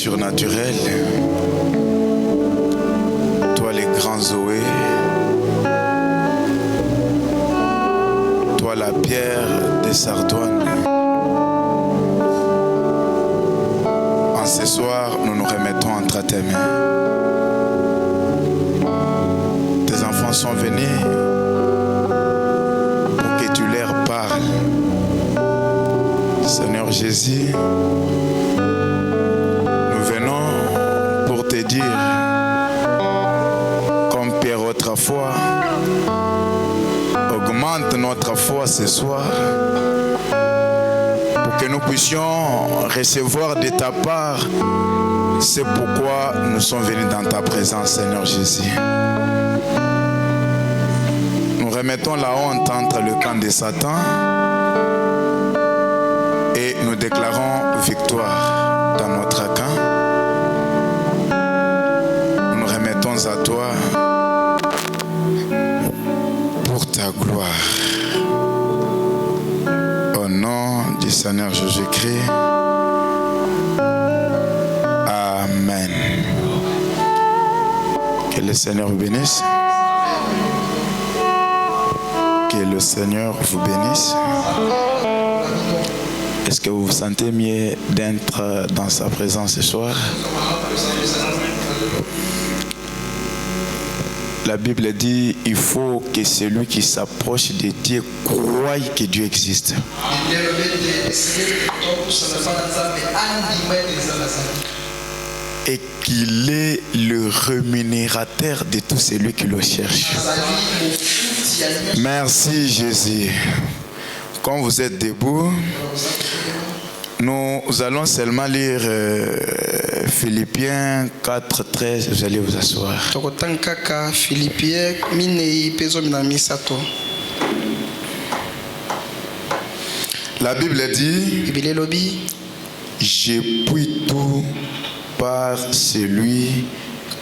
surnaturel, toi les grands Zoé, toi la pierre des Sardoines. En ce soir, nous nous remettons entre tes mains. Tes enfants sont venus pour que tu leur parles. Seigneur Jésus, nous venons pour te dire, comme Pierre autrefois, augmente notre foi ce soir, pour que nous puissions recevoir de ta part. C'est pourquoi nous sommes venus dans ta présence, Seigneur Jésus. Nous remettons la honte entre le camp de Satan et nous déclarons victoire dans notre camp. Nous nous remettons à toi pour ta gloire. Au nom du Seigneur Jésus-Christ. Amen. Que le Seigneur vous bénisse. Que le Seigneur vous bénisse. Est-ce que vous vous sentez mieux d'être dans sa présence ce soir? La Bible dit il faut que celui qui s'approche de Dieu croie que Dieu existe. Et qu'il est le rémunérateur de tout celui qui le cherche. Merci Jésus. Quand vous êtes debout, nous allons seulement lire Philippiens 4:13. Vous allez vous asseoir. La Bible dit, je puis tout par celui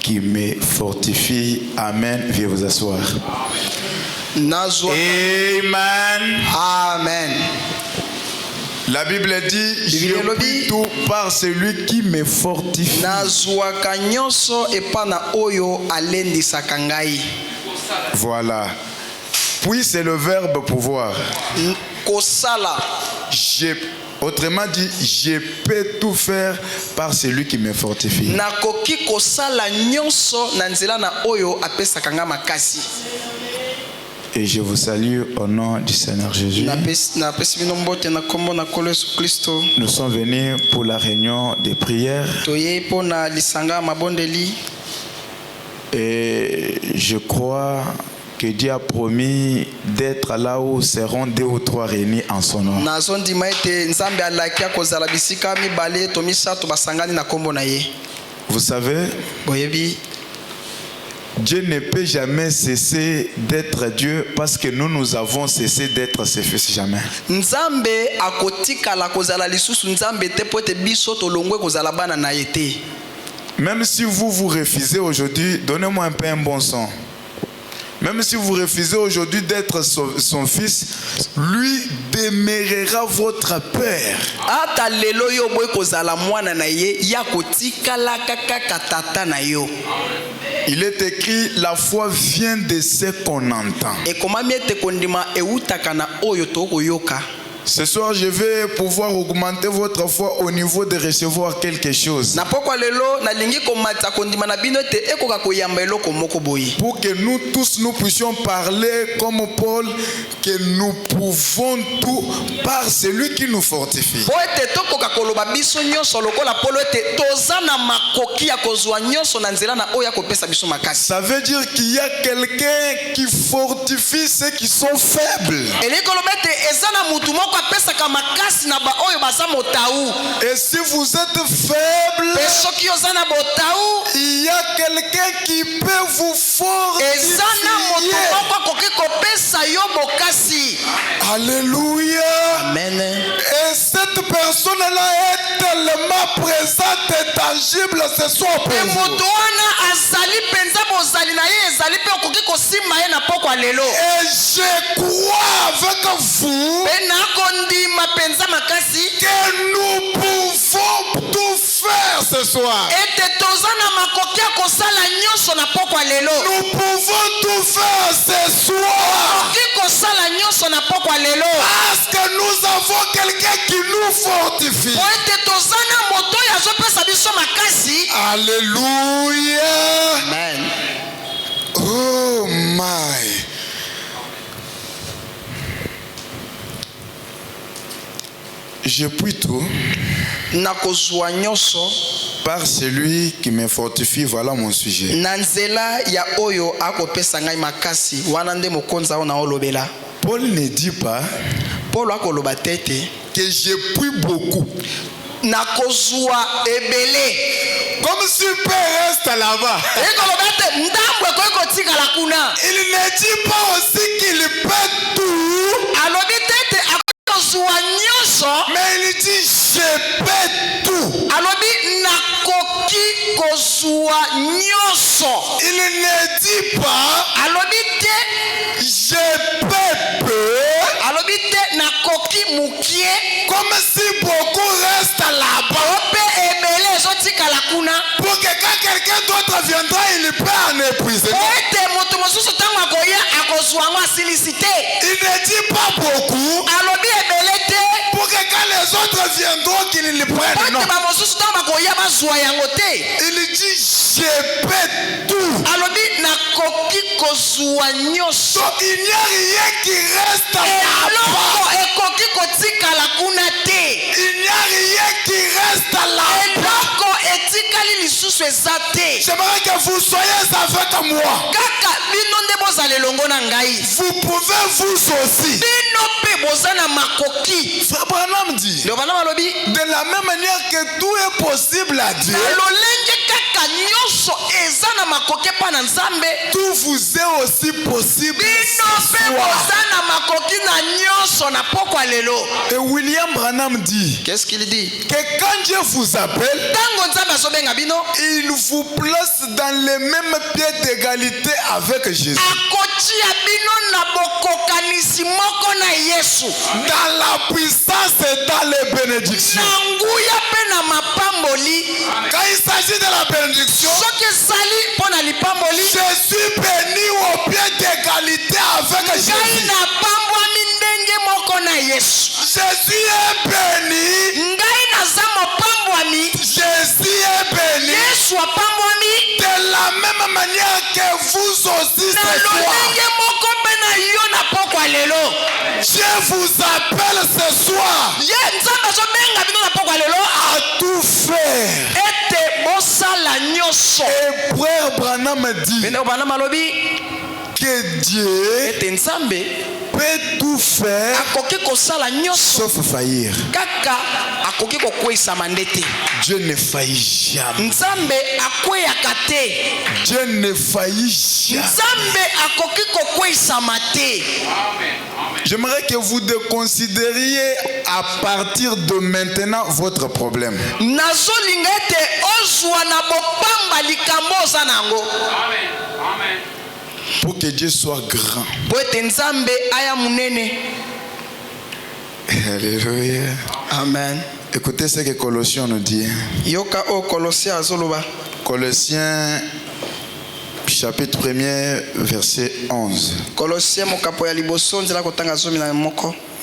qui me fortifie. Amen. Viens vous asseoir. Amen. Amen. La Bible dit, je puis tout par celui qui me fortifie. Voilà. Puis c'est le verbe pouvoir. Autrement dit, je peux tout faire par celui qui me fortifie. Et je vous salue au nom du Seigneur Jésus. Nous sommes venus pour la réunion des prières. Et je crois que Dieu a promis d'être là où seront 2 ou 3 réunis en son nom. Vous savez, Dieu ne peut jamais cesser d'être Dieu parce que nous avons cessé d'être ses fils jamais. Même si vous refusez aujourd'hui, donnez-moi un peu un bon son. Même si vous refusez aujourd'hui d'être son fils, lui demeurera votre père. Il est écrit, la foi vient de ce qu'on entend. Ce soir, je vais pouvoir augmenter votre foi au niveau de recevoir quelque chose. Pour que nous tous, nous puissions parler comme Paul, que nous pouvons tout par celui qui nous fortifie. Ça veut dire qu'il y a quelqu'un qui fortifie ceux qui sont faibles. Et si vous êtes faible, il y a quelqu'un qui peut vous fortifier. Alléluia. Amen. Et cette personne-là est tellement présente et tangible ce soir pour vous. Et je crois avec vous que nous pouvons tout faire faire ce soir. Nous pouvons tout faire ce soir. Parce que nous avons quelqu'un qui nous fortifie. Alléluia. Amen. Oh my. Je puis tout par celui qui me fortifie. Voilà mon sujet. Paul ne dit pas que je puis beaucoup. Comme si Père reste là-bas. Il ne dit pas aussi qu'il peut tout. Mais il dit je peux tout. Il ne dit pas je peux peu. Comme si beaucoup restent là-bas. Pour que quand quelqu'un d'autre viendra, il peut en épuiser. Il ne dit pas beaucoup. Pour que quand les autres viendront, qu'ils le prennent. Non. Il dit je peux tout. Donc il n'y a rien qui reste là-bas. Il n'y a rien qui reste là-bas. J'aimerais que vous soyez avec moi. Vous pouvez vous aussi. Frère Branham dit, de la même manière que tout est possible à Dieu, tout vous est aussi possible. Et William Branham dit, qu'est-ce qu'il dit? Que quand Dieu vous appelle, il vous place dans les mêmes pieds d'égalité avec Jésus. Dans la puissance et dans les bénédictions. Quand il s'agit de la bénédiction, je suis béni au pied d'égalité avec Jésus. Jésus est béni. Jésus est béni. De la même manière que vous aussi ce soir. Dieu vous appelle ce soir à tout faire. Et frère Branham dit que Dieu peut tout faire sauf faillir. Dieu ne faillit jamais. Dieu ne faillit jamais. J'aimerais que vous déconsidériez à partir de maintenant votre problème. Pour que Dieu soit grand. Alléluia. Amen. Écoutez ce que Colossiens nous dit. Colossiens chapitre 1er verset 11.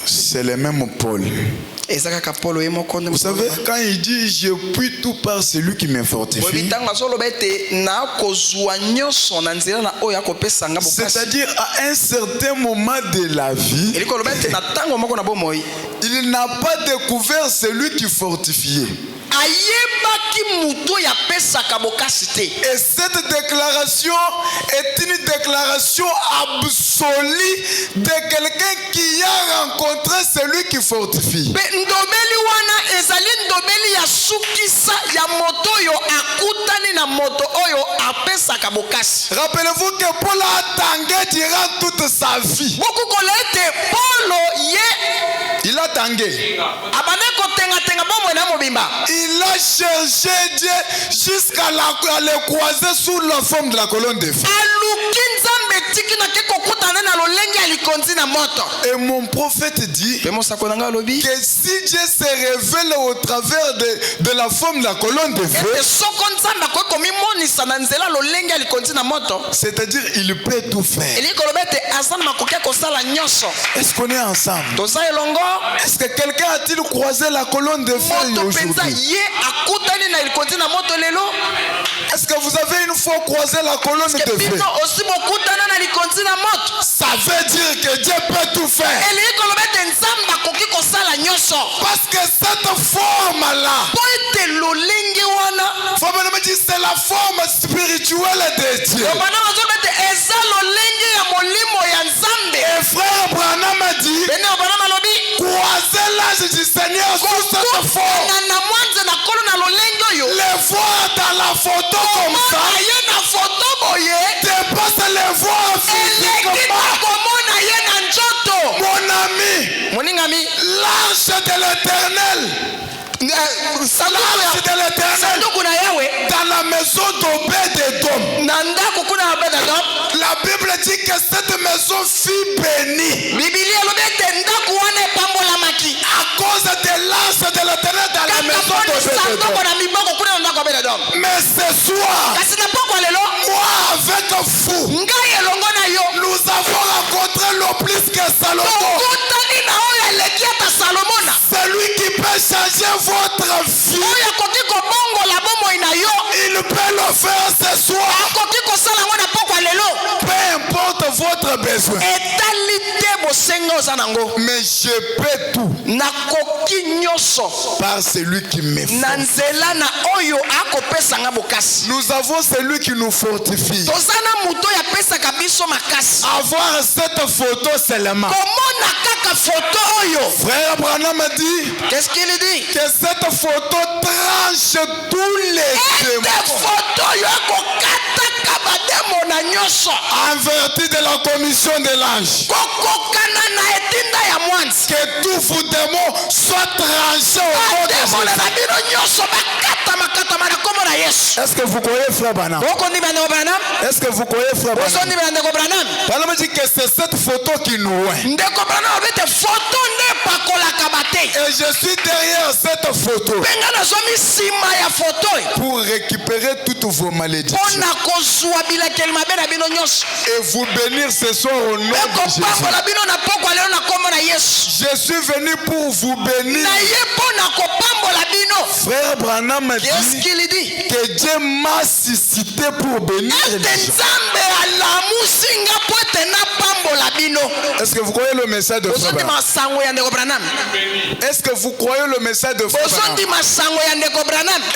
C'est le même Paul. Vous savez, quand il dit je puis tout par celui qui me fortifie, c'est-à-dire à un certain moment de la vie, il n'a pas découvert celui qui fortifiait. Et cette déclaration est une déclaration absolue de quelqu'un qui a rencontré celui qui fortifie. Rappelez-vous que Paul a tangué durant toute sa vie. Il a tangué. Il a cherché Dieu jusqu'à le croiser sous la forme de la colonne de feu. Et mon prophète dit que si Dieu se révèle au travers de la forme de la colonne de feu, c'est-à-dire il peut tout faire. Est-ce qu'on est ensemble? Est-ce que quelqu'un a-t-il croisé la colonne de feu aujourd'hui? Est-ce que vous avez une fois croisé la colonne de feu? Ça veut dire que Dieu peut tout faire. Parce que cette forme-là, c'est la forme spirituelle de Dieu. Et frère Branham a dit, croisez l'âge du Seigneur sous cette forme. Les voir dans la photo comme ça dépasse les voir physiquement. Mon ami, l'arche de l'Éternel, l'arche de l'Éternel dans la maison d'Obed-Édom. La Bible dit que cette maison fut bénie à cause de l'arche de l'Éternel dans la maison d'Obed-Édom. Mais ce soir, moi avec vous, nous avons rencontré le plus que Salomon. Celui qui peut changer votre vie, il peut le faire ce soir. Peu importe votre besoin. Mais je peux tout par celui qui me fortifie. Nous avons celui qui nous fortifie. Avoir cette photo seulement. Frère Branham dit, qu'est-ce qu'il dit? Que cette photo tranche tous les démons. En vertu de la commission de l'ange. Que tous vos démons soient tranchés au nom de Jésus. Est-ce que vous croyez frère Branham? Est-ce que vous croyez frère Branham? Branham dit que c'est cette photo qui nous est. Et je suis derrière cette photo pour récupérer toutes vos malédictions et vous bénir ce soir au nom de Jésus. Je suis venu pour vous bénir. Frère Branham dit que Dieu m'a suscité pour bénir les gens. Est-ce que vous croyez le message de Frère Branham? Est-ce que vous croyez le message de Frère Branham?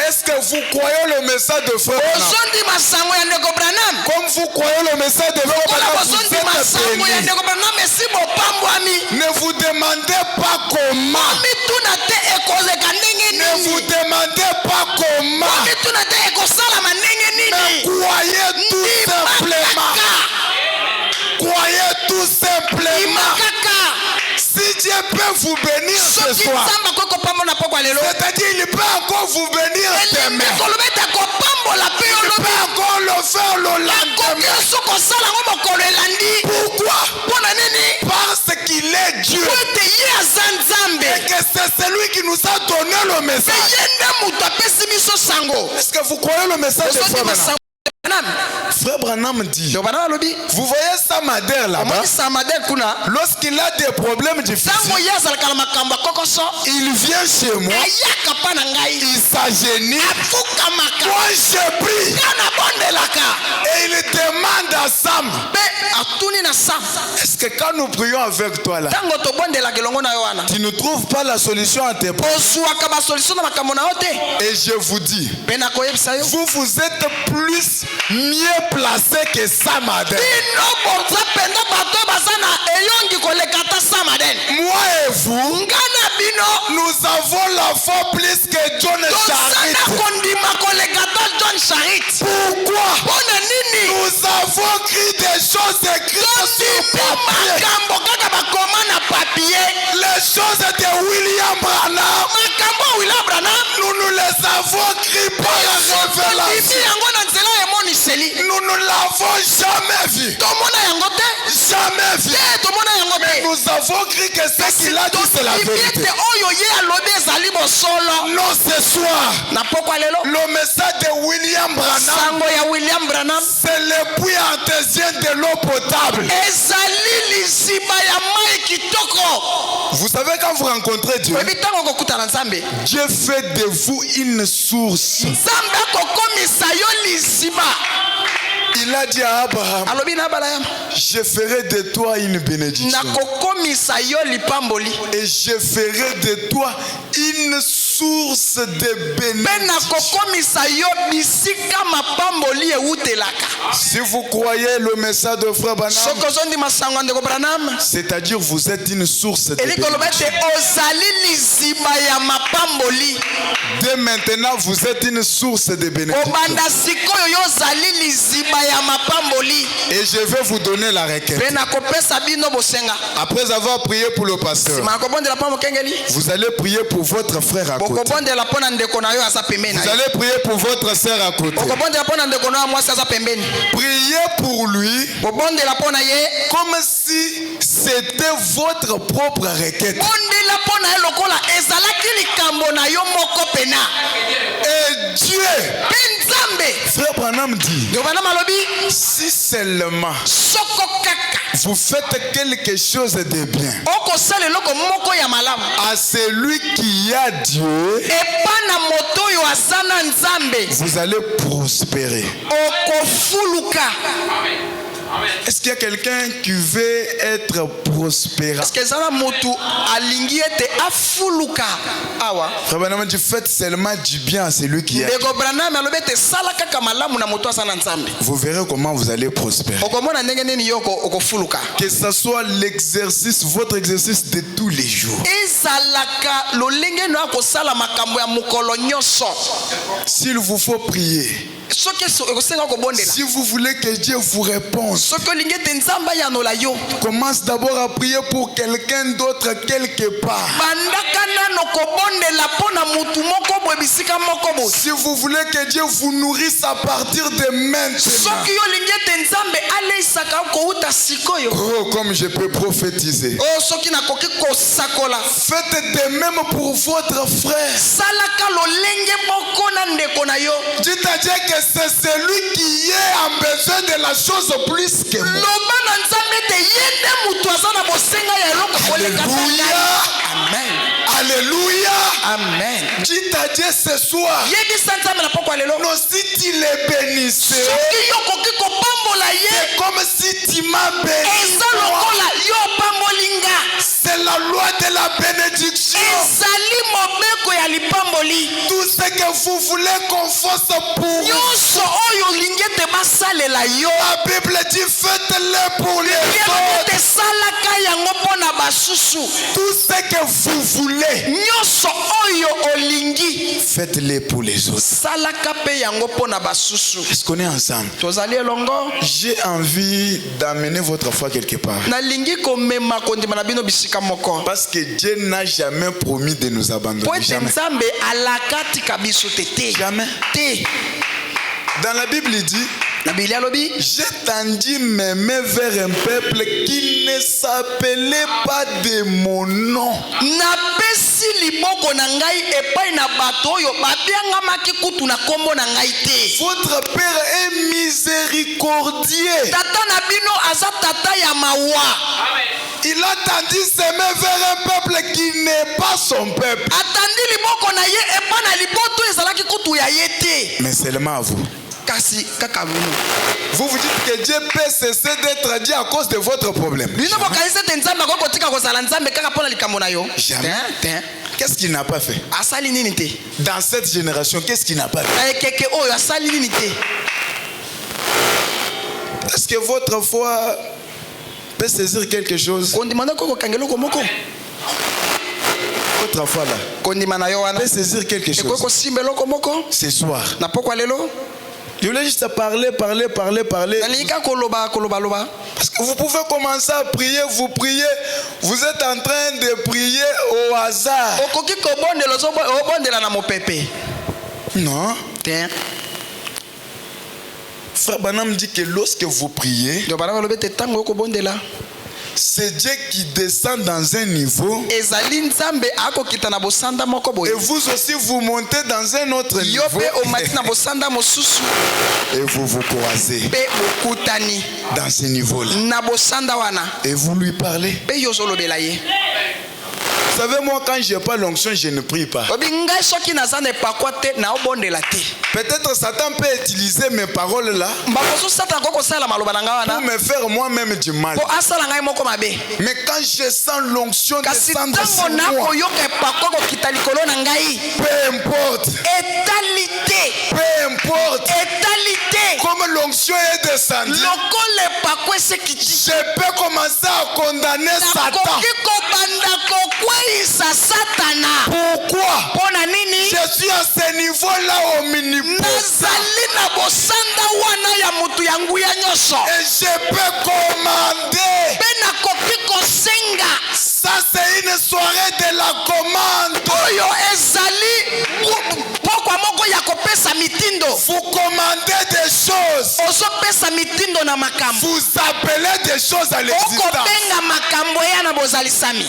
Est-ce que vous croyez le message de Frère Branham? Comme vous croyez le message de Frère Branham, vous êtes bénis. Ne vous demandez pas comment. Ne vous demandez pas comment. Mais croyez tout simplement. Croyez tout simplement. Si Dieu peut vous bénir ce soir, c'est-à-dire il peut encore vous bénir demain. Il peut encore le faire le lendemain. Pourquoi? Parce qu'il est Dieu. Et que c'est celui qui nous a donné le message. Est-ce que vous croyez le message de Frère Branham? Frère Branham dit, vous voyez Samader là-bas, lorsqu'il a des problèmes de physique, il vient chez moi, il s'agenouille, moi je prie, et il demande à Sam, est-ce que quand nous prions avec toi là, tu ne trouves pas la solution à tes problèmes? Et je vous dis, vous êtes plus mieux placé que Samaden. Moi et vous, nous avons la foi plus que John Charit. Pourquoi? Nous avons écrit des choses écrites sur papier. Les choses de William Branham, nous nous les avons écrites par la révélation. Nous ne l'avons jamais vu. nous avons cru que ce qu'il a dit c'est la vérité. Non, ce soir, le message de William Branham, c'est le puits artésien de l'eau potable. Vous savez, quand vous rencontrez Dieu, Dieu fait de vous une source. Il a dit à Abraham, je ferai de toi une bénédiction. Et je ferai de toi une source de bénédiction. Si vous croyez le message de Frère Branham, c'est-à-dire vous êtes une source de bénédiction. Dès maintenant, vous êtes une source de bénédiction. Et je vais vous donner la requête. Après avoir prié pour le pasteur, vous allez prier pour votre frère à côté. Vous allez prier pour votre sœur à côté. Priez pour lui comme si c'était votre propre requête. Et Dieu, Frère Branham dit, si seulement vous faites quelque chose de bien à celui qui a Dieu, vous allez prospérer. Est-ce qu'il y a quelqu'un qui veut être prospère? Frère Branham dit, faites seulement du bien à celui qui a Dieu. Vous verrez comment vous allez prospérer. Que ce soit l'exercice, votre exercice de tous les jours. S'il vous faut prier, si vous voulez que Dieu vous réponde, commence d'abord à prier pour quelqu'un d'autre quelque part. Si vous voulez que Dieu vous nourrisse à partir de maintenant, oh, comme je peux prophétiser, faites de même pour votre frère. Dites à Dieu que c'est celui qui est en besoin de la chose plus que moi. Alléluia. Amen. Alléluia. Amen. Dites à Dieu ce soir, non, si tu les bénissais, c'est comme si tu m'as béni. C'est la loi de la bénédiction. Tout ce que vous voulez qu'on fasse pour vous, la Bible dit faites-le pour les autres. Tout ce que vous voulez, faites-le pour les autres. Est-ce qu'on est ensemble? J'ai envie d'amener votre foi quelque part. Parce que Dieu n'a jamais promis de nous abandonner. Jamais. Jamais. Dans la Bible, il dit, j'ai tendu mes mains vers un peuple qui ne s'appelait pas de mon nom. Votre Père est miséricordieux. Il a tendu ses mains vers un peuple qui n'est pas son peuple. Mais seulement à vous. Vous vous dites que Dieu peut cesser d'être Dieu à cause de votre problème. Jamais. Qu'est-ce qu'il n'a pas fait? Dans cette génération, qu'est-ce qu'il n'a pas fait? Est-ce que votre foi peut saisir quelque chose? Votre foi là peut saisir quelque chose ce soir. Je voulais juste parler. Parce que vous pouvez commencer à prier, vous priez, vous êtes en train de prier au hasard. Non. Frère Branham dit que lorsque vous priez, C'est Dieu qui descend dans un niveau. ezali nzambe akokita na bosanda moko Et boye vous aussi, vous montez dans un autre yo niveau. pe omati na bosanda mosusu Et vous vous croisez pe bokutani dans ce niveau-là. na bosanda wana Et vous lui parlez. pe yo ozolobela ye. Vous savez, moi, quand je n'ai pas l'onction, je ne prie pas. obi ngai soki naza na epakwa te naobondela te. Peut-être Satan peut utiliser mes paroles là mbakosu satana akokosala maloba na ngai pour wana me faire moi-même du mal. po asala ngai moko mabe. Mais quand je sens l'onction kasi descendre sur ntango moi, nakoyoka epakwa kokita likolo na ngai peu importe, etali te peu importe, etali te comme l'onction est descendue, lokola epakwa esekiti je peux commencer à condamner Satan. nakoki kobanda kokweyisa satana. Pourquoi? mpo na nini Je suis à ce niveau-là omnipotent. nazali na bosanda wana ya motu ya nguya nyonso Et je peux commander. mpe nakoki kosenga Ça, c'est une soirée de la commande. oyo ezali pokwa moko ya kopesa mitindo. Vous commandez des choses. ozopesa mitindo na makambo Vous appelez des choses à l'existence. okobenga makambo eya na bozalisami.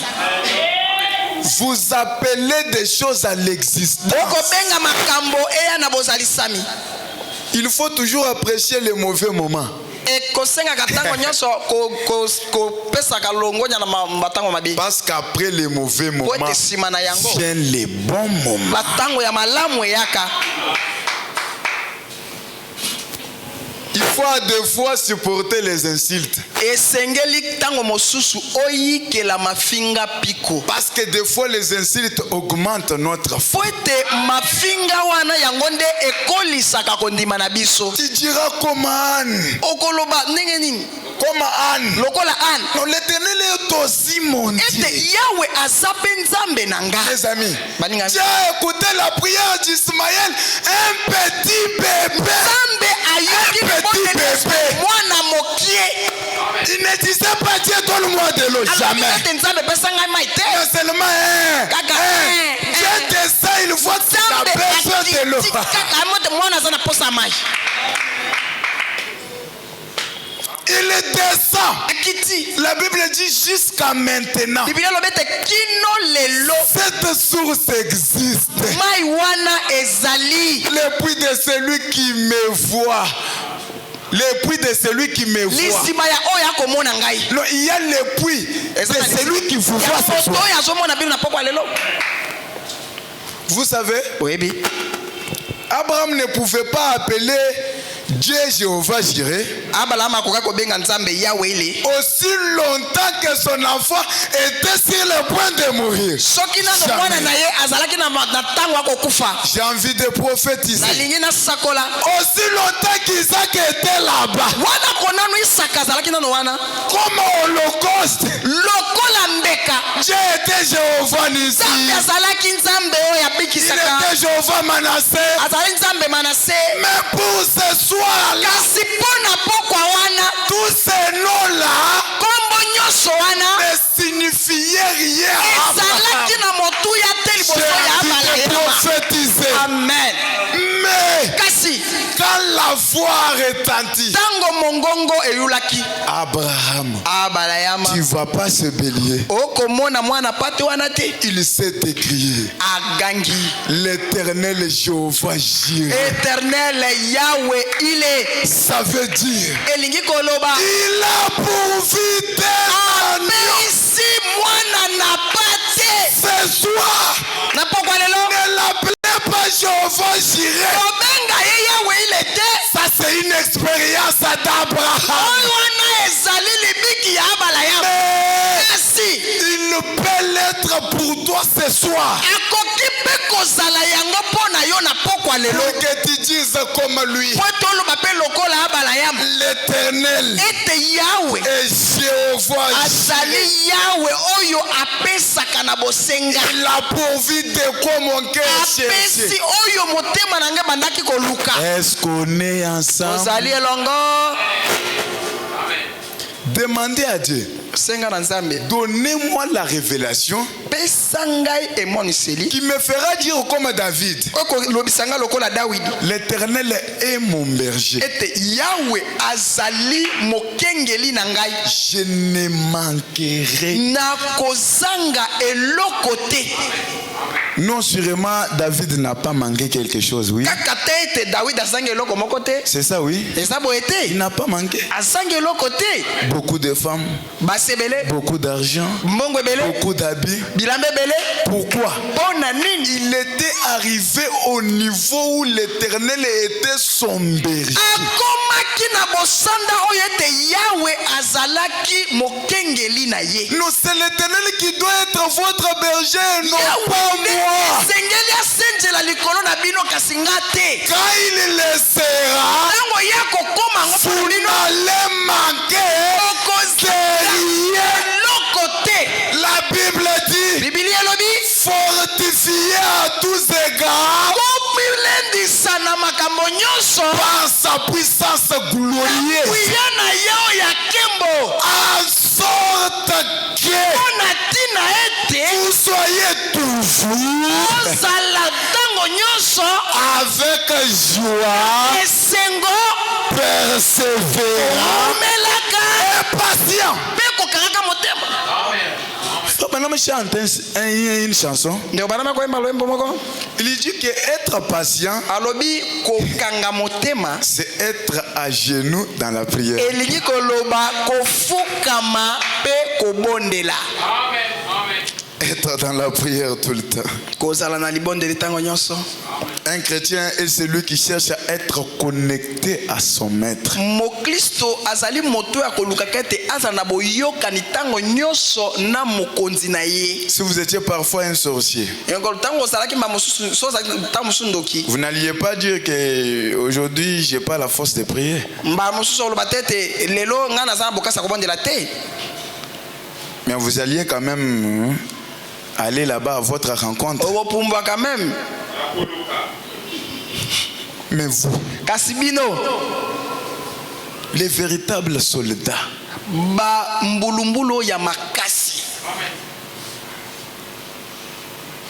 Vous appelez des choses à l'existence. okobenga makambo eya na bozalisami. Il faut toujours apprécier les mauvais moments. ekosengaka ntango nyonso kopesaka longonya na matango mabe Parce qu'après les mauvais po moments, ete nsima na yango viennent les bons moments. matango ya malamu eyaka. Il faut des fois supporter les insultes. esengeli ntango mosusu oyikela mafinga piko Parce que des fois les insultes augmentent notre foi. po ete mafinga wana yango nde ekolisaka kondima na biso. Tu diras comme Anne. okoloba ndenge nini Comme Anne. lokola Anne Non, l'Éternel est aussi mon Dieu. ete yawe aza mpe nzambe na nga. Mes amis, baninga Dieu a écouté la prière d'Ismaël, un petit bébé. nzambe ayoki bébé. mwana mokie. Il ne disait pas Dieu donne-moi de l'eau, jamais. ete nzambe pesa ngai mai te. Mais seulement Dieu descend, il voit que tu as besoin de l'eau. kaka mote mwana aza na posa mai. Il descend. akiti La Bible dit jusqu'à maintenant. biblia elobi ete kino lelo Cette source existe. mai wana ezali. Le puits de celui qui me voit. Le puits de celui qui me voit. lisima ya oyo akomona ngai. Non, il y a le puits de celui qui vous voit ce moto soir. oyo azomona bino na pokwa lelo. Vous savez, oyebi Abraham ne pouvait pas appeler Dieu Jéhovah Jireh abalama akoka kobenga nzambe yawe ile aussi longtemps que son enfant était sur le point de mourir. soki nano mwana na ye azalaki na ntango akokufa. J'ai envie de prophétiser. nalingi nasakola Aussi longtemps qu'Isaac était là-bas, wana konano isaka azalaki nano wana comme holocauste, lokola mbeka Dieu était Jéhovah Nissi. nzambe azalaki nzambe oyo Il abikisaka était Jéhovah Manassé. azalaki nzambe manase. Mais pour ce soir-là, kasi mpo na pokwa wana tous ces noms-là kombo nyonso wana ne signifiaient rien à ezalaki Abraham. na motuya te liboso J'ai ya envie de abalayama. prophétiser. amen. Mais kasi quand la voix retentit, ntango mongongo eyulaki Abraham, abalayama tu ne vas pas se bélier. okomona mwana pate wana te. Il s'est écrié, agangi l'Éternel Jéhovah Jireh. éternel yawe ile Ça veut dire, elingi koloba il a pourvu tes agneaux. apeisi mwana na pate. Ce soir, na pokwa lelo ne l'appelez pas Jéhovah Jireh. kobenga ye yawe ile te. Ça, c'est une expérience d'Abraham. oyo wana ezali libiki ya abalayama. Mais kasi il peut l'être pour toi ce soir. akoki mpe kozala yango mpo na yo na pokwa lelo Pour que tu dises comme lui, po toloba mpe lokola abalayama l'Éternel ete yawe est Jéhovah azali Jireh. yawe oyo apesaka na bosenga. Il a pourvu de quoi mon cœur cherche. apesi oyo motema na ngai bandaki koluka. Est-ce qu'on est ensemble? ozali elongo Demandez à Dieu, senga na nzambe donnez-moi la révélation pesa ngai emoniseli qui me fera dire comme David, okolobisa ngai lokola Dawidi l'Éternel est mon berger, ete Yawe azali mokengeli na ngai, je ne manquerai. nakozanga eloko te. Non, sûrement David n'a pas manqué quelque chose, oui. Kaka te ete Dawidi azanga eloko moko te. C'est ça, oui. Eza boye te. Il n'a pas manqué. Azanga eloko te. Beaucoup de femmes, basebele, beaucoup d'argent, mbongo ebele, beaucoup d'habits. bilamba ebele. Pourquoi? Pona nini? Il était arrivé au niveau où l'Éternel était son berger. Akomaki na bosanda oyo ete Yawe azalaki mokengeli na ye. Non, c'est l'Éternel qui doit être votre berger, non pas moi. Sengeli asenjela likolo na bino kasi nga te. Quand il le sera, Tango ya kokoma ngo vous n'allez manquer de rien. eloko te. La Bible dit, Biblia elobi fortifié à tous égards komilendisa na makambo nyonso par sa puissance glorieuse, kuya na yao ya kembo, en sorte que mpona ntina ete vous soyez toujours ozala ntango nyonso avec joie, esengo persévérant omelaka et patient. mpe kokangaka motema. Madame chante une chanson. Ndio banama koyemba lwembo moko Il dit que être patient, alobi kokanga motema c'est être à genoux dans la prière. elingi koloba kofukama mpe kobondela. Être dans la prière tout le temps. Kozala na libondeli ntango nyonso. Un chrétien est celui qui cherche à être connecté à son maître. Mokristo azali moto ya kolukaka ete azala na boyokani ntango nyonso na mokonzi na ye. Si vous étiez parfois un sorcier, Ntango ozalaki mba mosusu so ozalaki ntango mosusu ndoki vous n'alliez pas dire que aujourd'hui j'ai pas la force de prier. mba mosusu oloba te ete lelo ngai naza na bokasa kobondela te. Mais vous alliez quand même aller là-bas à votre rencontre. Okopumbwa quand même. Mais vous, Kasi bino les véritables soldats, ba mbulumbulu ya makasi.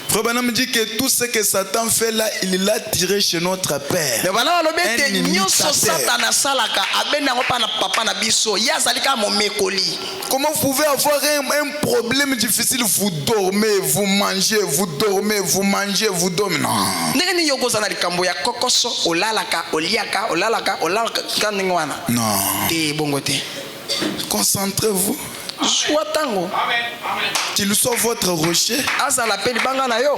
Frère Branham dit que tout ce que Satan fait là, il l'a tiré chez notre Père. Le bana olobi ete Un nyonso imitateur. Satan asalaka abenda ngo pa na papa na biso ye azali kaka momekoli. Comment vous pouvez avoir un problème difficile, vous dormez, vous mangez, vous dormez, vous mangez, vous dormez. Non. Ndenge nini yokoza na likambo ya kokoso olalaka oliaka ka ndenge wana. Non. Te bongo te. Concentrez-vous. Zwa tango Qu'il soit votre rocher, azala pe libanga na yo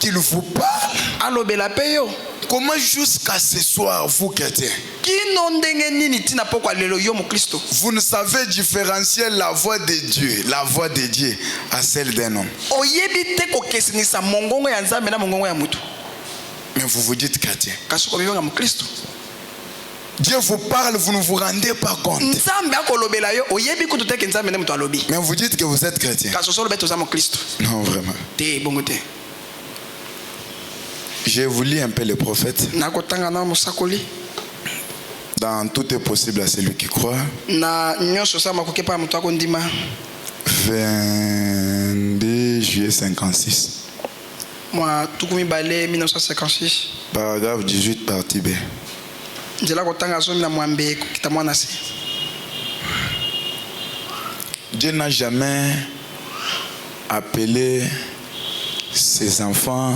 qu'il vous parle. alobela pe yo. Comment jusqu'à ce soir, vous chrétiens, Kino ndenge nini tina pokwa lelo yo mokristo vous ne savez différencier la voix de Dieu à celle d'un homme. oyebi te kokesinisa mongongo ya nzambe na mongongo ya mutu. Mais vous vous dites chrétien. Kasi kobibenga mokristo Dieu vous parle, vous ne vous rendez pas compte. nzambe akolobela yo oyebi kutu te ke nzambe nde mutu alobi. Mais vous dites que vous êtes chrétien. Kasi solo beto za mokristo Non, vraiment. te bongo te. Je vous lis un peu les prophètes. Nakotanga na mosakoli Dans tout est possible à celui qui croit. na nyonso sa makoki pa mutu akondima. 22 juillet 56. Mwa tuku mibale 1956 Paragraphe 18 partie B. nzela kotanga zomi na mwambe kokita mwana se. Dieu n'a jamais appelé ses enfants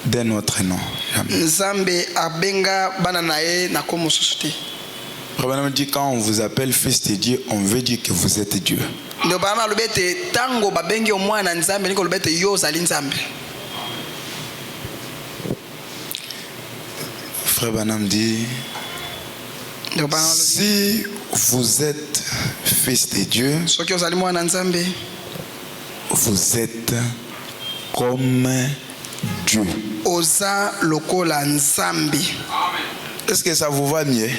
d'un autre nom. Jamais. Nzambe abenga bana na ye na komo mosusu te. Le problème dit quand on vous appelle fils de Dieu, on veut dire que vous êtes Dieu. Ndio bana alobi ete tango babengi yo mwana nzambe niko lobi ete yo ozali nzambe. Frère Branham dit, Ndio bana alobi si vous êtes fils de Dieu, soki ozali mwana nzambe vous êtes comme Dieu. oza lokola nzambe. Est-ce que ça vous va mieux?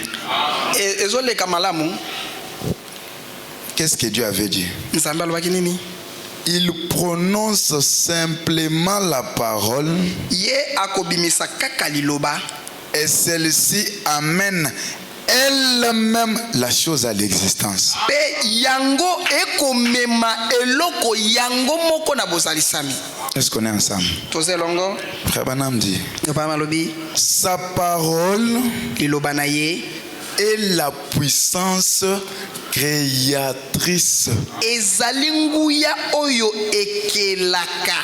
Ezoleka malamu. Qu'est-ce que Dieu avait dit? Nzambe alobaki nini? Il prononce simplement la parole Ye akobimisa kaka liloba et celle-ci amène elle-même la chose à l'existence. pe yango ekomema eloko yango moko na bozalisami. Est-ce qu'on est ensemble? Toze longo Frère Branham dit, yopa malobi sa parole liloba na ye est la puissance créatrice. ezali nguya oyo ekelaka.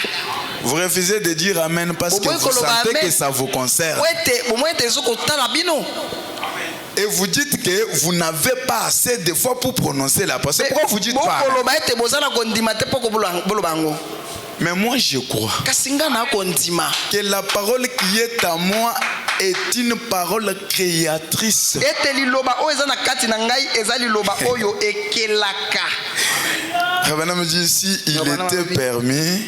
Vous refusez de dire amen parce que vous sentez que ça vous concerne. Et vous dites que vous n'avez pas assez de fois pour prononcer la parole. C'est pourquoi vous dites pas. Mais moi je crois que la parole qui est à moi est une parole créatrice. Rabana me dit, si il était permis,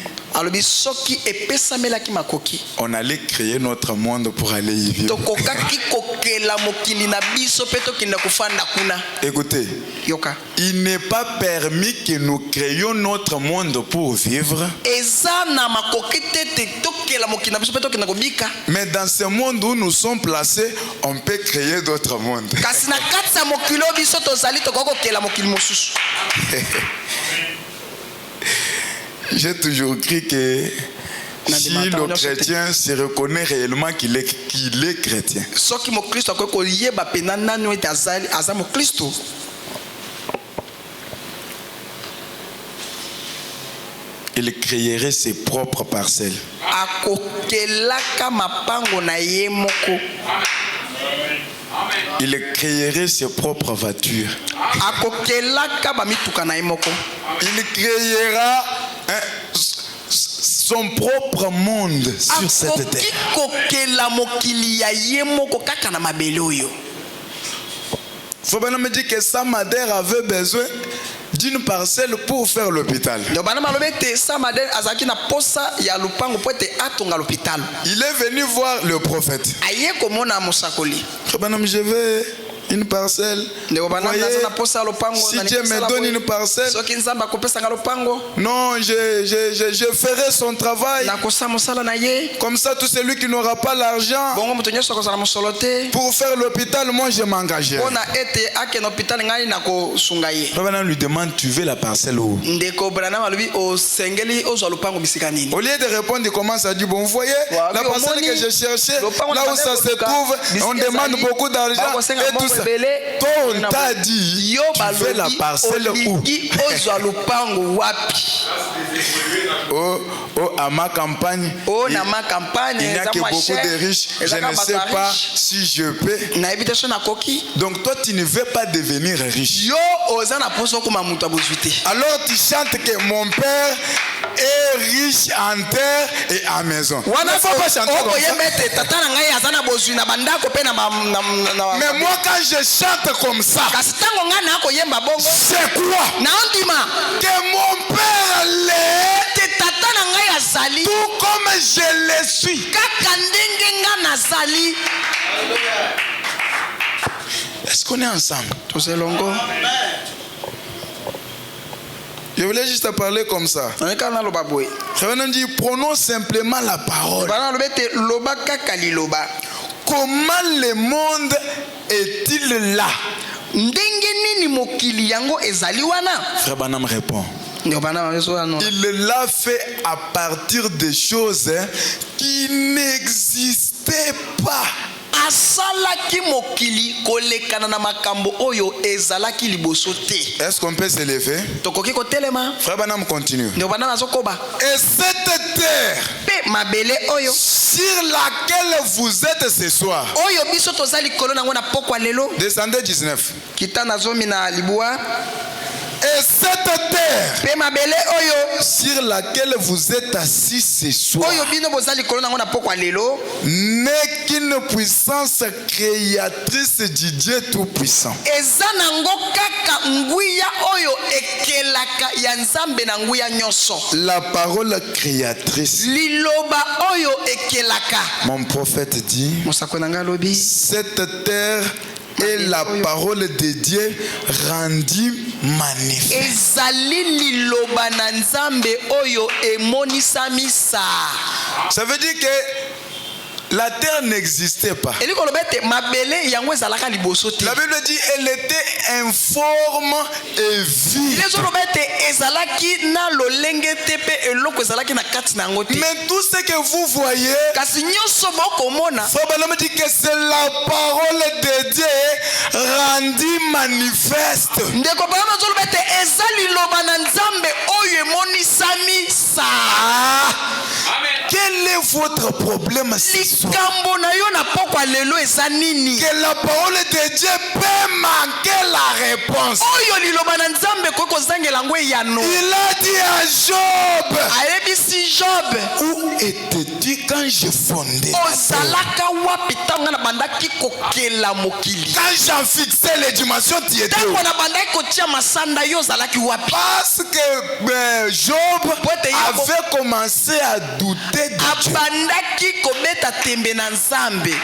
on allait créer notre monde pour aller y vivre. Écoutez, il n'est pas permis que nous créions notre monde pour vivre. Mais dans ce monde où nous sommes placés, on peut créer d'autres mondes. J'ai toujours cru que si le chrétien se reconnaît réellement qu'il est chrétien, il créerait ses propres parcelles. Il créerait ses propres voitures. Il créera son propre monde sur cette terre. Faut bien me dire que Samader avait besoin d'une parcelle pour faire l'hôpital. Il est venu voir le prophète. Je veux une parcelle. Voyez, si Dieu me donne une parcelle, non, je ferai son travail. Comme ça, tout celui qui n'aura pas l'argent pour faire l'hôpital, moi je m'engagerai. Rabana lui demande, tu veux la parcelle où? Au lieu de répondre, il commence à dire, bon, vous voyez, la parcelle que je cherchais, là où ça se trouve, on demande beaucoup d'argent et tout ça. On t'a dit, tu veux la parcelle où? À ma campagne, il n'y a que beaucoup de riches. Je ne sais pas si je peux. Donc toi, tu ne veux pas devenir riche. Alors tu chantes que mon père est riche en terre et en maison. Il ne faut pas chanter comme ça. Mais moi, quand je chante comme ça, c'est quoi? Que mon père l'est, tout comme je le suis. Est-ce qu'on est ensemble? Je voulais juste parler comme ça. Je dit, prenons simplement la parole. Comment le monde est-il là? Frère Branham répond. Il l'a fait à partir des choses qui n'existaient pas. Est-ce qu'on peut se lever? Frère Branham continue. Et cette terre sur laquelle vous êtes ce soir, descendez 19. Et cette terre sur laquelle vous êtes assis ce soir n'est qu'une puissance créatrice du Dieu Tout-Puissant. La parole créatrice. Mon prophète dit, cette terre est la parole de Dieu rendue manifeste. Ça veut dire que La terre n'existait pas. Eli koloba ete mabele yango ezalaka liboso te. La Bible dit elle était informe et vive. Les koloba ete ezalaki na lolenge te pe eloko ezalaki na kati na yango te. Mais tout ce que vous voyez, Kasi nyonso bokomona Frère dit que c'est la parole de Dieu rendue manifeste. ndeko bana zoloba ete eza liloba na Nzambe oyo emonisami sa. Quel est votre problème ce soir? Likambo na yo na pokwa lelo eza nini? Que la parole de Dieu peut manquer la réponse. Oyo liloba na Nzambe koki kozangela yango eyano. Il a dit à Job, Ayebisi Job, où étais-tu quand je fondais la terre? ozalaka wapi ntango na bandaki kokela mokili? Quand j'ai fixé les dimensions, tu étais où? Ntango na bandaki kotia masanda yo ozalaki wapi? Parce que Job avait commencé à douter de Dieu. Abandaki kobeta tembe na Nzambe.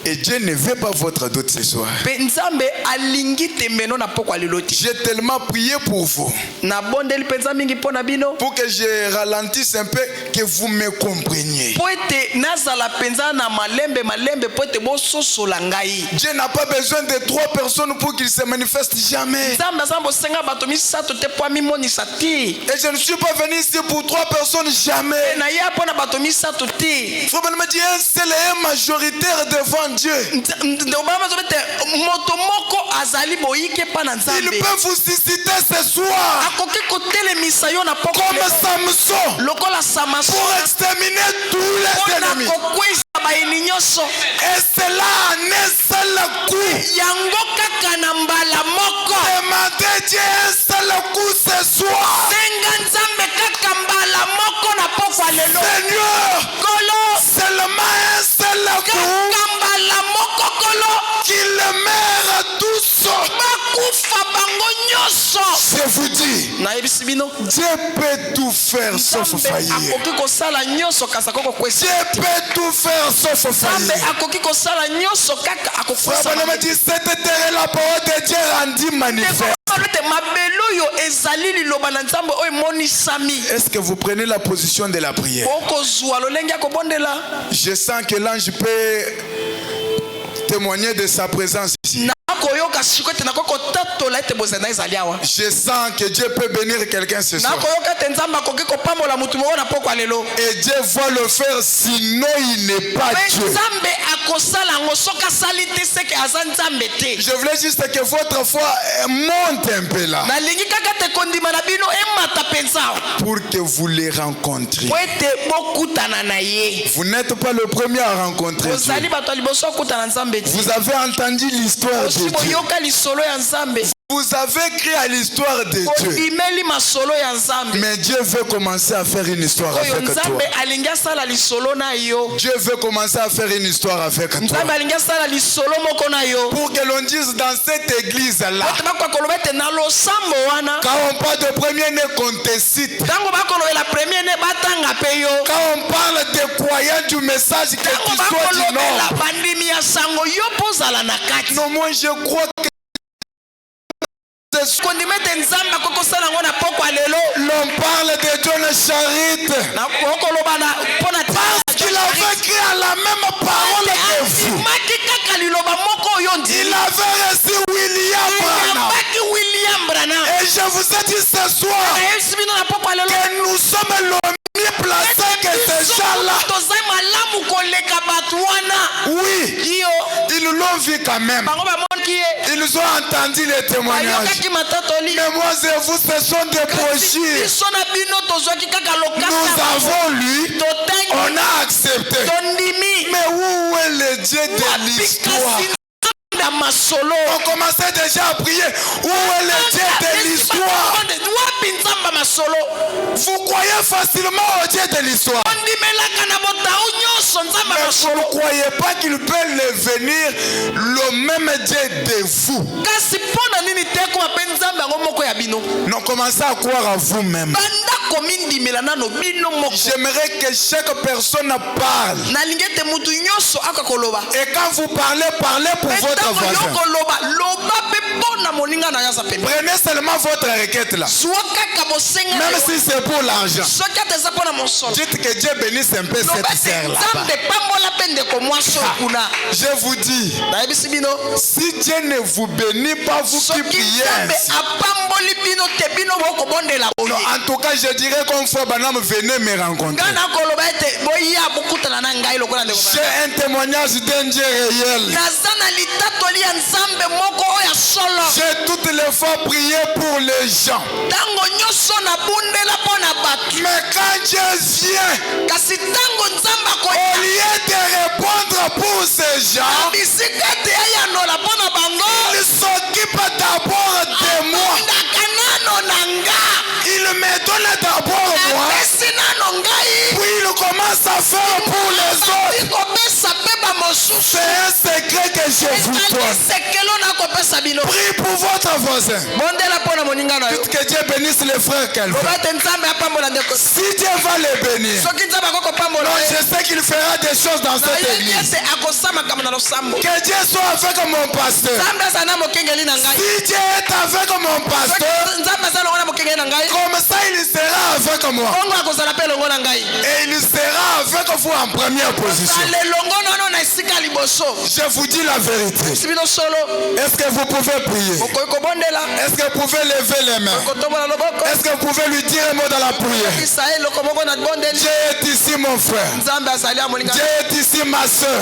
Et Dieu ne veut pas votre doute ce soir. Pe Nzambe alingi tembe no na pokwa lelo ti. J'ai tellement prié pour vous, Na bondeli penza mingi pona bino. pour que je ralentisse un peu, que vous me compreniez. Po ete nazala penza na malembe po ete bososola ngai. Dieu n'a pas besoin de 3 personnes pour qu'il se manifeste jamais. Nzambe azambo senga bato misato te po mimonisa ti. Et je ne suis pas venu ici pour 3 personnes jamais. Na ya pona bato misato ti. Faut me dire un seul et un majoritaire devant Dieu. Obama zobete moto moko azali boyike pa na Il Nzambe. peut vous susciter ce soir Akoki kotelemisa yo na pokwa comme Samson lokola Samson. pour exterminer tous les ennemis. Kokwisa baini nyonso. Et cela en un seul coup. Yango kaka na mbala moko. Demandez Dieu un seul coup ce soir. Senga Nzambe kaka mbala moko na pokwa lelo. Seigneur, Kolo seulement un seul coup kaka mbala moko kolo. qu'il meurt tous. Bakufa bango nyonso. Je vous dis, Na yebisi bino. Dieu peut tout faire sauf Nzambe faillir. akoki kosala nyonso kasa koko kwesa. Dieu peut tout faire sauf Nzambe faillir. akoki kosala nyonso kaka akokwesa. Frère Bonhomme dit, cette terre est la parole de Dieu rendue manifeste. Mabelo yo ezali liloba na Nzambe oyo monisami. Est-ce que vous prenez la position de la prière? Okozwa lolenge akobondela. Je sens que l'ange peut témoigner de sa présence ici. Nakoyoka sikote nakoko tatola ete bozenda ezali awa. Je sens que Dieu peut bénir quelqu'un ce soir. Nakoyoka te Nzambe akoki kopambola mutu moko na pokwa lelo. Et Dieu va le faire, sinon il n'est pas Dieu. Nzambe akosala ngo soka sali te seke aza Nzambe te. Je voulais juste que votre foi monte un peu là. Nalingi kaka te kondima na bino emata penza. Pour que vous les rencontriez. Po ete bokutana na ye. Vous n'êtes pas le premier à rencontrer Dieu. Ozali bato liboso kutana Nzambe te. Vous avez entendu l'histoire de Dieu. Boyoka lisolo ya Nzambe. Vous avez cru à l'histoire de Dieu. Imeli masolo ya Nzambe. Mais Dieu veut commencer à faire une histoire Oyo avec toi. Nzambe alinga sala lisolo na yo. Dieu veut commencer à faire une histoire avec toi. Nzambe alinga sala lisolo moko na yo. Pour que l'on dise dans cette église-là, Bakwa kolobete na losambo wana. quand on parle de premier-né qu'on te cite, Tango bakolobela premier ne batanga pe yo. quand on parle des croyants du message, que tu sois du Nord. La bandimi ya sango yo pozala na kati. Non, moi je crois que Kondimete Nzambe akokosala ngo na pokwa lelo. l'on parle de John Charit. Na kokoloba na pona Parce qu'il avait créé à la même parole que vous. Maki kaka liloba moko yo ndi. Il avait reçu William Branham. Baki William Branham. Et je vous ai dit ce soir que nous sommes le mieux placés que ces gens-là. Oui, ils l'ont vu quand même. Ils ont entendu les témoignages. Mais moi et vous, ce sont des brochures. Nous avons lu, on a accepté. Mais où est le Dieu de l'histoire? On commençait déjà à prier. Où est le Dieu de l'histoire? Vous croyez facilement au Dieu de l'histoire. Mais vous ne croyez pas qu'il peut venir le même Dieu de vous. Non, commencez à croire à vous-même. J'aimerais que chaque personne parle. Et quand vous parlez, parlez pour votre voisin. Prenez seulement votre requête là. Même si c'est pour l'argent. Dites que Dieu bénisse un peu cette sœur là-bas. Je vous dis, si Dieu ne vous bénit pas, vous qui priez ainsi. Non, en tout cas, je dirais qu'on fait Banam, venez me rencontrer. J'ai un témoignage d'un Dieu réel. J'ai toutes les fois prié pour les gens. Mais quand Dieu vient, au lieu de répondre pour ces gens, il s'occupe d'abord de moi. Il me donne d'abord moi, puis il commence à faire pour les autres. C'est un secret que je vous donne. Prie pour votre voisin. Dites que Dieu bénisse les frères qu'elle fait. Si Dieu va les bénir, non, je sais qu'il fera des choses dans cette église. Que Dieu soit avec mon pasteur. Si Dieu est avec mon pasteur, comme ça il sera avec moi. Et il sera avec vous en première position. Je vous dis la vérité. Est-ce que vous pouvez prier? Est-ce que vous pouvez lever les mains? Est-ce que vous pouvez lui dire un mot dans la prière? Dieu est ici mon frère. Dieu est ici ma soeur.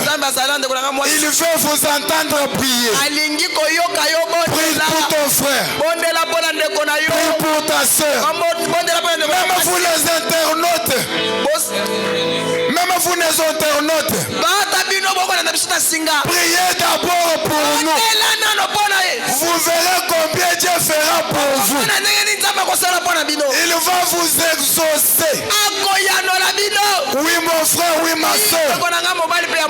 Il veut vous entendre prier. Prie pour ton frère. Prie pour ta soeur. Même vous les internautes. Même vous les internautes. Priez d'abord pour nous. Vous verrez combien Dieu fera pour vous. Il va vous exaucer. Oui mon frère, oui ma soeur.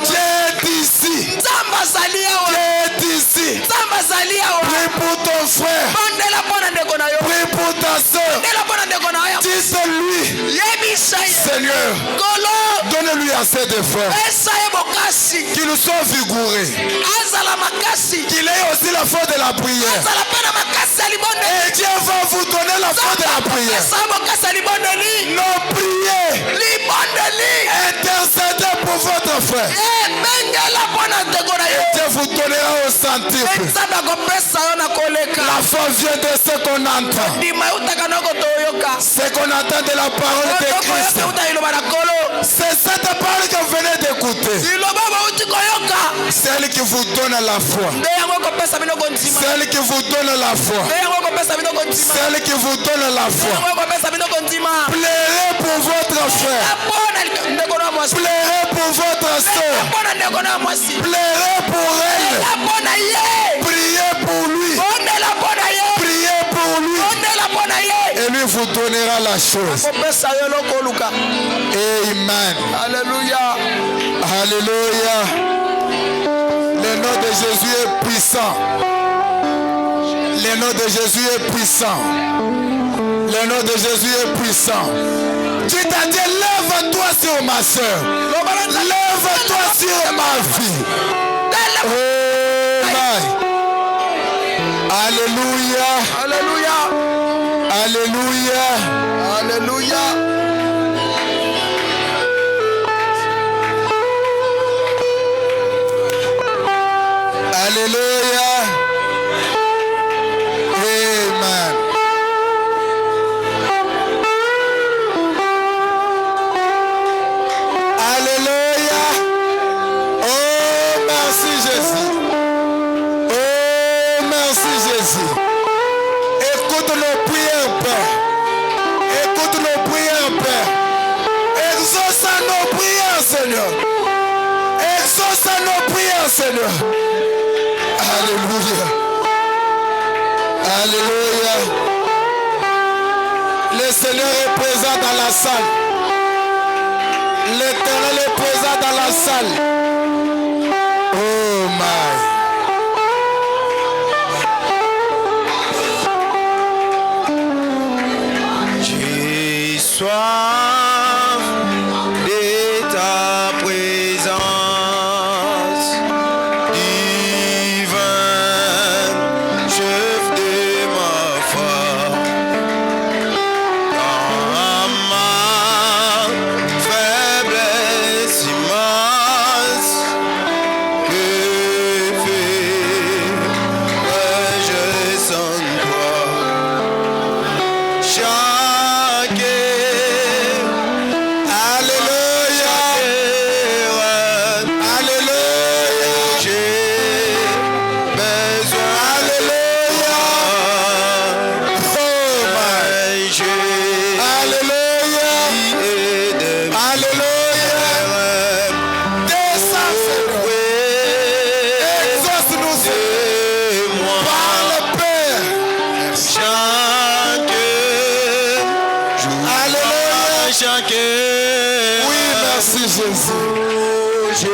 Dieu est ici. Dieu est ici. Prie pour ton frère. Prie pour ta soeur. Dis-lui, Seigneur, donne-lui assez de force. Qu'il soit vigoureux. Qu'il ait aussi la foi de la prière. Et Dieu va vous donner la foi de la prière. Non, priez. Intercédez pour votre frère. Et Dieu vous donnera au centuple. La foi vient de ce qu'on entend. Ce qu'on entend de la parole de Christ. C'est cette parole que vous venez d'écouter. Celle qui vous donne la foi. Celle qui vous donne la foi. Celle qui vous donne la foi. Pleurez pour votre frère. Pleurez pour votre soeur. Pleurez pour elle. Priez pour lui. Priez pour lui. Et lui vous donnera la chose. Amen. Alléluia. Alléluia. Le nom de Jésus est puissant. Le nom de Jésus est puissant. Le nom de Jésus est puissant. Tu t'as dit, lève-toi sur ma soeur. Lève-toi sur ma fille. Oh my. Alléluia. Alléluia. Alléluia. Alléluia. Alléluia. Amen. Alléluia. Oh, merci Jésus. Oh, merci Jésus. Écoute nos prières, Père. Écoute nos prières, Père. Exauce nos prières, Seigneur. Exauce nos prières, Seigneur. Alléluia. Alléluia. Le Seigneur est présent dans la salle. L'Éternel est présent dans la salle. Oh my. J'ai soif de ta présence divine. Je Merci Jésus. Oh, j'ai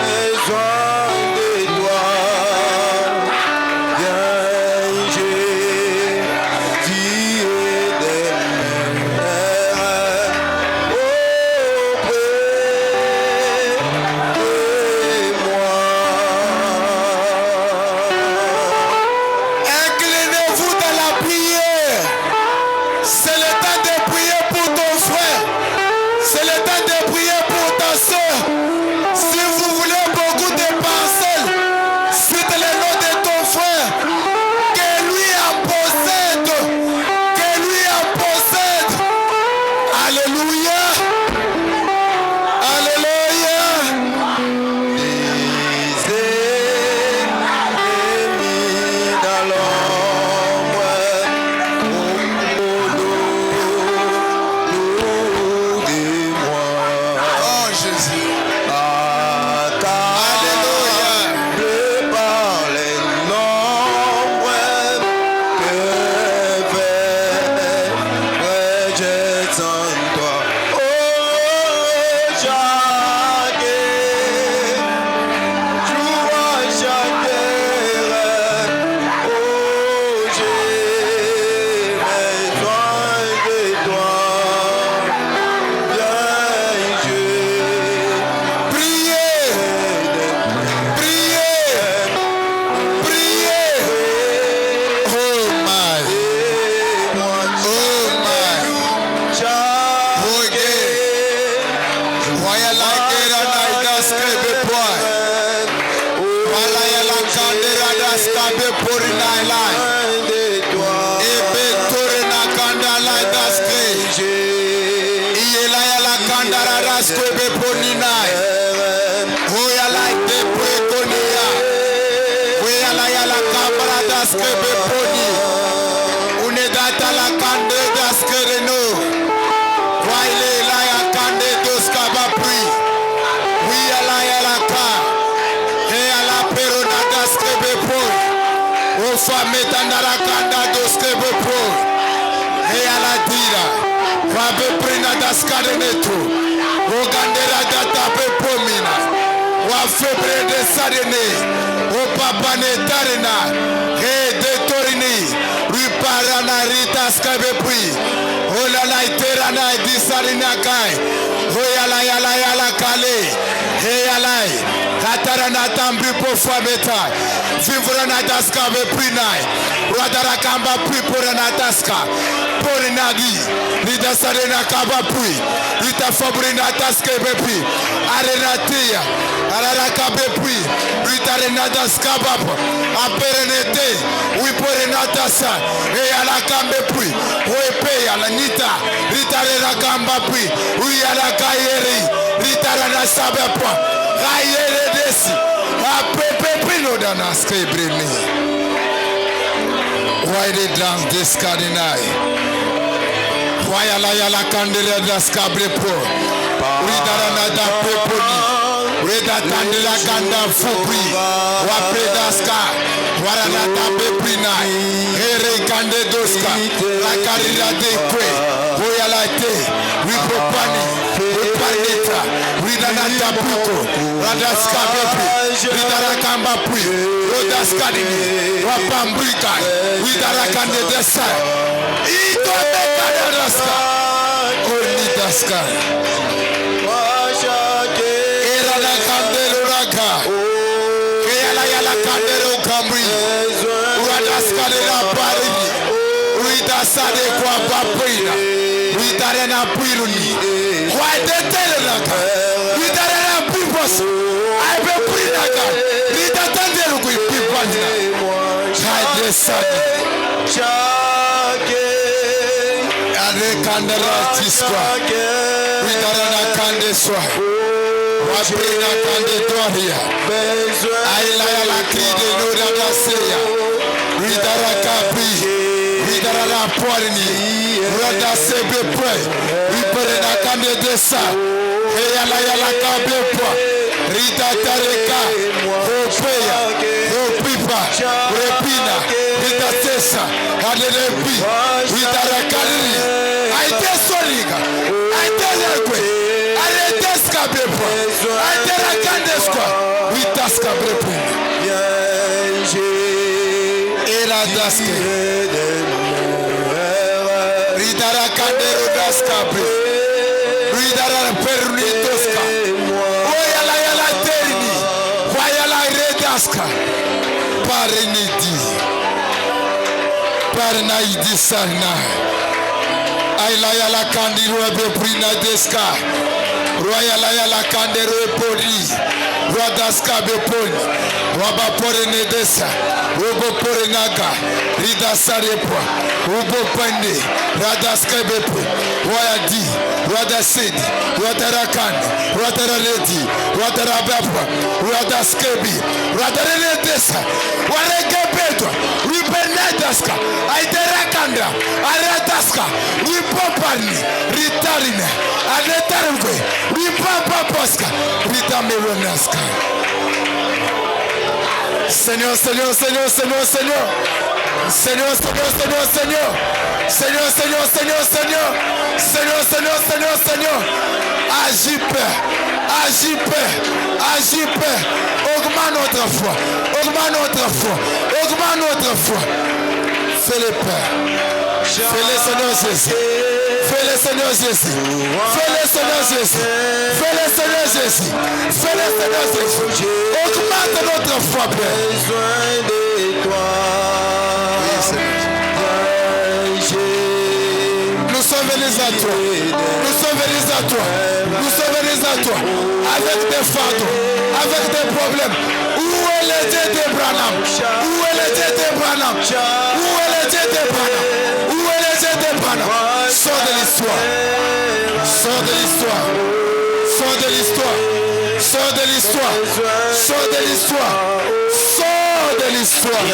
besoin de toi. Viens, Jésus éternel. Auprès de moi. Inclinez-vous dans la prière. C'est le temps de prier pour ton frère. C'est le temps de prier pour ta soeur. Si vous voulez beaucoup de parcelles, cite le nom de ton frère. Que lui en possède. Que lui en possède. Alléluia. Alléluia. Des ennemis dans l'ombre, autour de moi. Oh Jésus. Accable par les nombres que rejette en toi. Oh, chaque jour, chaque heure, oh, j'ai besoin de toi. Viens, je Priez. Priez. Priez. Oh my. Oh my. Voyez la guerre naïda skrebe boy. Wala ya la kandera da skabe pori nailai. Ebe tore na kanda naïda skre. Iyela ya la kandara da skrebe poni nai. Hoya la ite pre konia. Hoya ya la kabara da skrebe poni. Unedata la kande da skre no. Waile la ya kande dos kaba pri. Wi ala ya la ka. He ala pero na das kebe pro. O fa metandara kanda dos kebe pro. He ala tira. Wa be pri na das kade neto. O gandera data be pomina. Wa febre de sadene. O papa ne tarina. He de torini. Wi parana ritas kebe pri. Ola la itera na disarina kai. Hoyala yala yala kale. Heyalai. Katara na tambri po fameta. Vivra na daska be prinai. Radara kamba pri pora na daska. Pori nagi. Lida sarena kamba pri. Lita fabri na daska be pri. Arena tia. Arara kabe pri. Lita rena daska bap. Aperenete. Wi pori na dasa. Heyala kambe pri. Wepe yala nita. Lita rena kamba pri. Wi yala kayeri. Lita rena sabe po. Kayeri desi. Apepe pino dana skrebreni. Why they dance this cardinal? Why ala candela das cabre pro? We darana da peponi. We da candela kanda fupri. Wa predaska. Warana da peprina. Here kande doska. La carrera de kwe. We ala te. We propani. We panita. We dana da puko. Radaska bepri. We dara kamba pui. Rodaska dini. Wapambrika. We dara kande desa. Ito meka daska. Oni daska. Era da kandelo raka. Yala kandelo kambri. Radaska de la pari. Rita sade kwa paprina. Rita rena puiluni. Kwa detele raka. Rita rena pipos. Aibe puina ka. Rita tandelo kui pipana. Chai desade. Ade kandela tiskwa. Rita rena kande swa. Waprina kande doria. Aila la kride no da seya. Rita raka pi. La poirini, Rada sebe pre, Riperena kande desa, Yala kabe po, Rita tareka, Ropeya, Ropipa, Repina, Rita tesa, Haderepi, Rita rakari, Aite soliga, Aite lekwe, Radaske. Ridara Kandero Daskabre. Ridara Pernitoska. Oyala Yala Terni. Wayala Redaska. Parenidi. Parnaidi Sarna. Ayla Yala Kandiro Beprina Deska. Royala Yala Kandero Pori. Radaska Beponi. Waba Porene Desa. Robo Porenaga. Rida Sarepoa. Robo Pende. Radaska Bepo. Wayadi. Radasedi. Radarakan. Radaraledi. Radarabapa. Radaskebi. Radarele Desa. Waregebedo. Ribenedaska. Aiderakanda. Arataska. Ripopani. Ritarine. Anetarugwe. Ripapaposka. Ritameronaska. Seigneur, Seigneur, Seigneur, Seigneur, Seigneur. Seigneur, Seigneur, Seigneur, Seigneur. Seigneur, Seigneur, Seigneur, Seigneur. Seigneur, Seigneur, Seigneur, Seigneur. Agis, Père. Agis, Père. Agis, Père. Augmente notre foi. Augmente notre foi. Augmente notre foi. Fais-le, Père. Fais-le, Seigneur Jésus. Fais-le, Seigneur Jésus. Fais-le, Seigneur Jésus. Fais-le, Seigneur Jésus. Fais-le, Seigneur Jésus. Augmente notre foi, Père. Besoin de toi. Nous sommes venus à toi. Nous sommes venus à toi. Nous sommes venus à toi. Avec des fardeaux, avec des problèmes. Où est le Dieu d'Abraham? Où est le Dieu d'Abraham? Où est le Dieu d'Abraham? Où est le Dieu d'Abraham? Sors de l'histoire. Sors de l'histoire. Sors de l'histoire. Sors de l'histoire. Sors de l'histoire. Sors de l'histoire.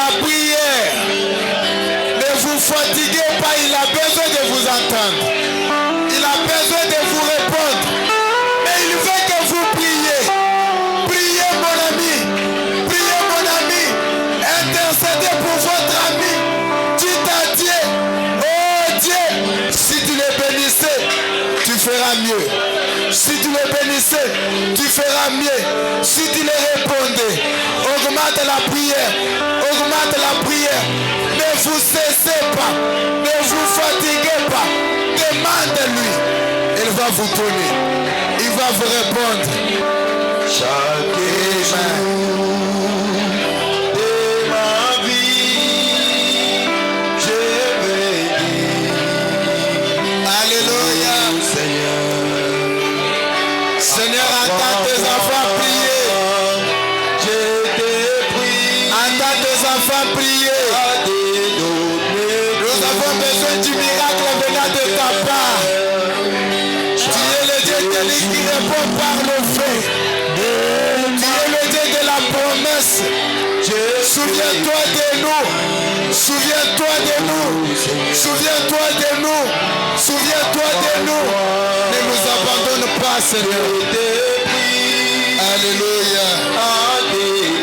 la prière. Ne vous fatiguez pas, il a besoin de vous entendre. Il a besoin de vous répondre. Mais il veut que vous priez. Priez mon ami. Priez mon ami. Intercédez pour votre ami. Dites à Dieu, oh Dieu, si tu le bénissais, tu feras mieux. Si tu le bénissais, tu feras mieux. Si tu le répondais, augmente la prière. Augmente la prière. Ne vous cessez pas. Ne vous fatiguez pas. Demandez-lui. Il va vous donner. Il va vous répondre. Chaque jour de ma vie, je vais dire Alléluia. Seigneur. Seigneur, entends tes enfants prier. Je te prie Entends tes enfants prier. à te donner. Nous avons besoin du miracle venant de ta part. Tu es le Dieu qui répond par le fait. Tu es le Dieu de la promesse. Souviens-toi de nous. Souviens-toi de nous. Souviens-toi de nous. Souviens-toi de nous. Ne nous abandonne pas, Seigneur. Alléluia. Alléluia.